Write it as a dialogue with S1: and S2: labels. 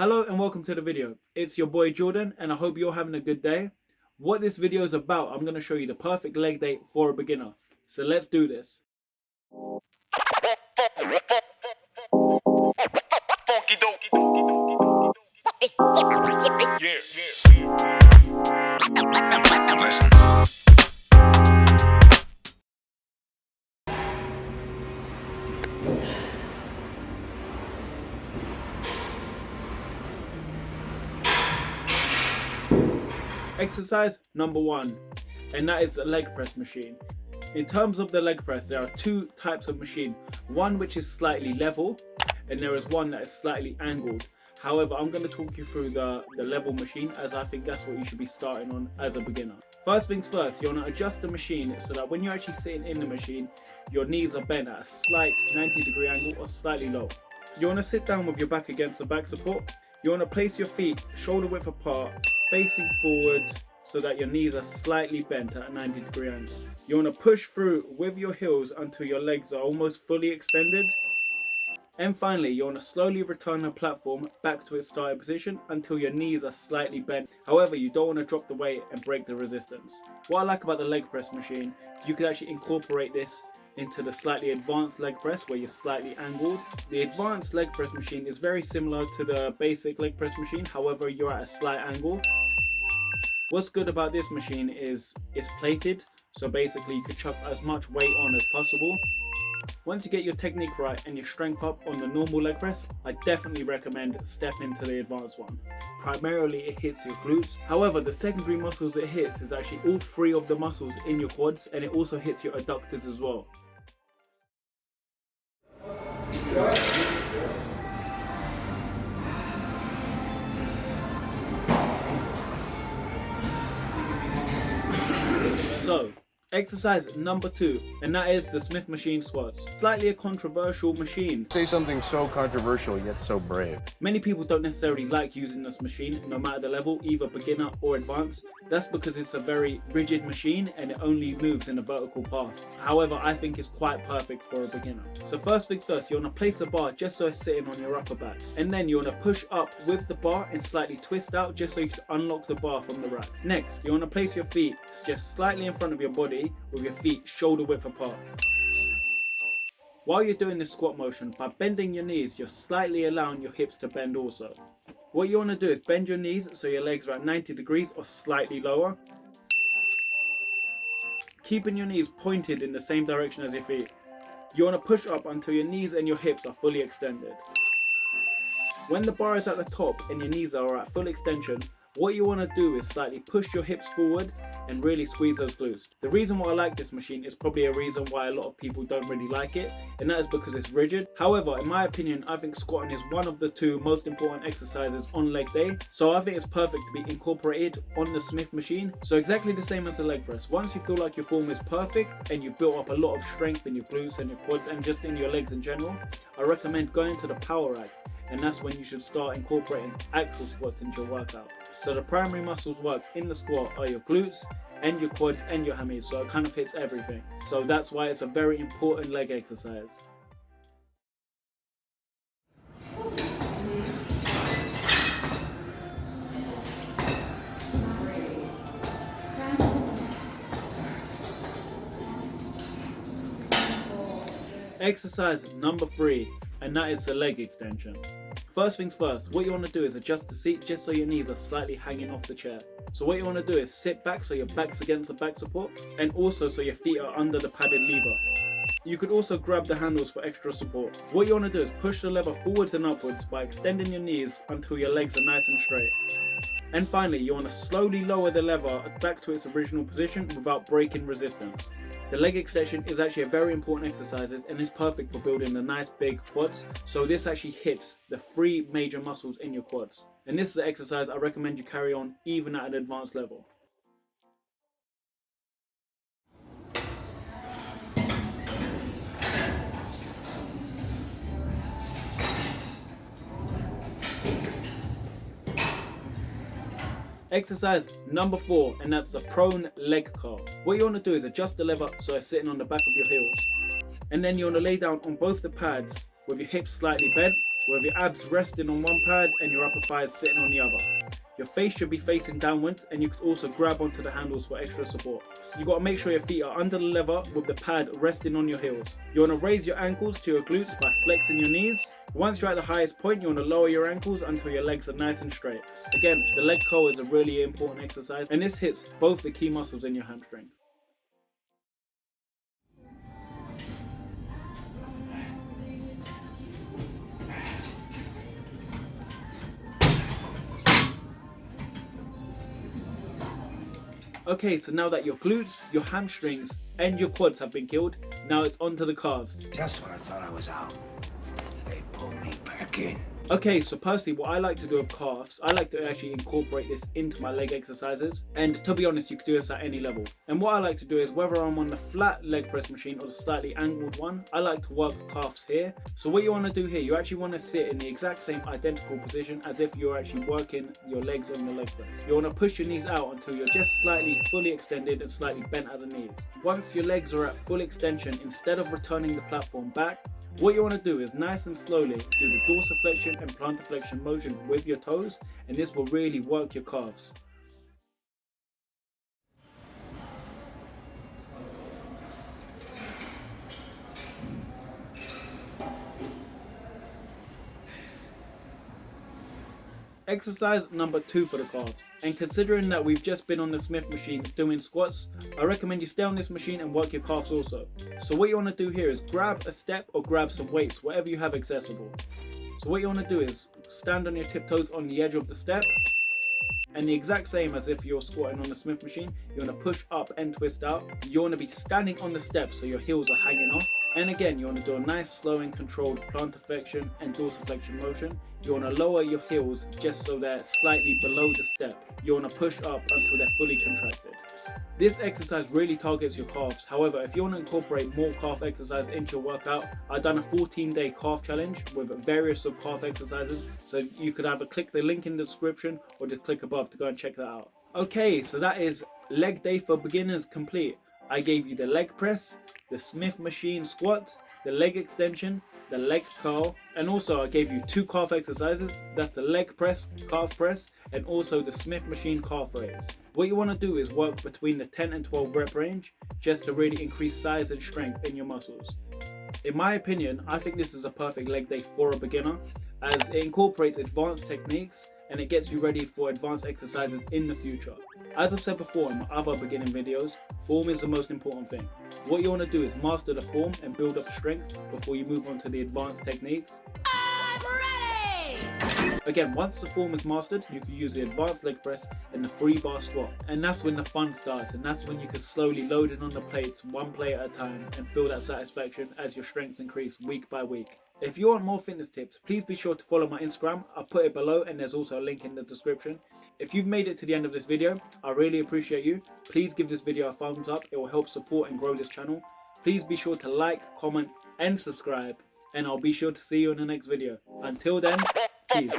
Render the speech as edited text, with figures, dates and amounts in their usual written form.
S1: Hello and welcome to the video. It's your boy Jordan and I hope you're having a good day. What this video is about, I'm going to show you the perfect leg day for a beginner. So let's do this. Exercise number 1, and that is the leg press machine. In terms of the leg press, there are two types of machine. One which is slightly level, and there is one that is slightly angled. However, I'm going to talk you through the level machine, as I think that's what you should be starting on as a beginner. First things first, you want to adjust the machine so that when you're actually sitting in the machine, your knees are bent at a slight 90-degree angle or slightly low. You want to sit down with your back against the back support. You want to place your feet shoulder width apart, facing forward so that your knees are slightly bent at a 90-degree angle. You want to push through with your heels until your legs are almost fully extended. And finally, you want to slowly return the platform back to its starting position until your knees are slightly bent. However, you don't want to drop the weight and break the resistance. What I like about the leg press machine is you can actually incorporate this into the slightly advanced leg press where you're slightly angled. The advanced leg press machine is very similar to the basic leg press machine, however you're at a slight angle. What's good about this machine is it's plated, so basically you can chuck as much weight on as possible. Once you get your technique right and your strength up on the normal leg press, I definitely recommend stepping to the advanced one. Primarily it hits your glutes, however the secondary muscles it hits is actually all three of the muscles in your quads, and it also hits your adductors as well. So, exercise number 2, and that is the Smith machine squats. Slightly a controversial machine.
S2: Say something so controversial yet so brave.
S1: Many people don't necessarily like using this machine, no matter the level, either beginner or advanced. That's because it's a very rigid machine and it only moves in a vertical path. However, I think it's quite perfect for a beginner. So first things first, you want to place the bar just so it's sitting on your upper back. And then you want to push up with the bar and slightly twist out just so you can unlock the bar from the rack. Next, you want to place your feet just slightly in front of your body with your feet shoulder width apart. While you're doing this squat motion, by bending your knees, you're slightly allowing your hips to bend also. What you want to do is bend your knees so your legs are at 90 degrees or slightly lower. Keeping your knees pointed in the same direction as your feet. You want to push up until your knees and your hips are fully extended. When the bar is at the top and your knees are at full extension, what you want to do is slightly push your hips forward and really squeeze those glutes. The reason why I like this machine is probably a reason why a lot of people don't really like it, and that is because it's rigid. However, in my opinion, I think squatting is one of the two most important exercises on leg day, so I think it's perfect to be incorporated on the Smith machine. So exactly the same as the leg press. Once you feel like your form is perfect and you've built up a lot of strength in your glutes and your quads and just in your legs in general, I recommend going to the power rack, and that's when you should start incorporating actual squats into your workout. So the primary muscles work in the squat are your glutes and your quads and your hammies, so it kind of hits everything. So that's why it's a very important leg exercise. Exercise number 3, and that is the leg extension. First things first, what you want to do is adjust the seat just so your knees are slightly hanging off the chair. So what you want to do is sit back so your back's against the back support, and also so your feet are under the padded lever. You could also grab the handles for extra support. What you want to do is push the lever forwards and upwards by extending your knees until your legs are nice and straight. And finally, you want to slowly lower the lever back to its original position without breaking resistance. The leg extension is actually a very important exercise and is perfect for building the nice big quads. So this actually hits the 3 major muscles in your quads. And this is an exercise I recommend you carry on even at an advanced level. Exercise number 4, and that's the prone leg curl. What you want to do is adjust the lever so it's sitting on the back of your heels. And then you want to lay down on both the pads with your hips slightly bent with your abs resting on one pad and your upper thighs sitting on the other. Your face should be facing downwards, and you could also grab onto the handles for extra support. You got to make sure your feet are under the lever with the pad resting on your heels. You want to raise your ankles to your glutes by flexing your knees. Once you're at the highest point, you want to lower your ankles until your legs are nice and straight. Again, the leg curl is a really important exercise, and this hits both the key muscles in your hamstring. Okay, so now that your glutes, your hamstrings, and your quads have been killed, now it's on to the calves.
S3: Just when I thought I was out, they pulled me back in.
S1: Okay, so personally what I like to do with calves, I like to actually incorporate this into my leg exercises. And to be honest, you can do this at any level. And what I like to do is, whether I'm on the flat leg press machine or the slightly angled one, I like to work the calves here. So what you want to do here, you actually want to sit in the exact same identical position as if you're actually working your legs on the leg press. You want to push your knees out until you're just slightly fully extended and slightly bent at the knees. Once your legs are at full extension, instead of returning the platform back, what you want to do is nice and slowly do the dorsiflexion and plantarflexion motion with your toes, and this will really work your calves. Exercise number 2 for the calves. And considering that we've just been on the Smith machine doing squats, I recommend you stay on this machine and work your calves also. So what you want to do here is grab a step or grab some weights, whatever you have accessible. So what you want to do is stand on your tiptoes on the edge of the step, and the exact same as if you're squatting on the Smith machine, you want to push up and twist out. You want to be standing on the step so your heels are hanging off. And again, you want to do a nice slow and controlled plantarflexion and dorsiflexion motion. You want to lower your heels just so they're slightly below the step. You want to push up until they're fully contracted. This exercise really targets your calves. However, if you want to incorporate more calf exercise into your workout, I've done a 14-day calf challenge with various sub calf exercises. So you could either click the link in the description or just click above to go and check that out. Okay, so that is leg day for beginners complete. I gave you the leg press, the Smith machine squat, the leg extension, the leg curl, and also I gave you 2 calf exercises. That's the leg press, calf press, and also the Smith machine calf raise. What you want to do is work between the 10 and 12 rep range just to really increase size and strength in your muscles. In my opinion, I think this is a perfect leg day for a beginner, as it incorporates advanced techniques and it gets you ready for advanced exercises in the future. As I've said before in my other beginning videos, form is the most important thing. What you want to do is master the form and build up strength before you move on to the advanced techniques.
S4: I'm ready!
S1: Again, once the form is mastered, you can use the advanced leg press and the 3-bar squat. And that's when the fun starts, and that's when you can slowly load in on the plates, one plate at a time, and feel that satisfaction as your strengths increase week by week. If you want more fitness tips, please be sure to follow my Instagram. I'll put it below and there's also a link in the description. If you've made it to the end of this video, I really appreciate you. Please give this video a thumbs up. It will help support and grow this channel. Please be sure to like, comment and subscribe. And I'll be sure to see you in the next video. Until then, peace.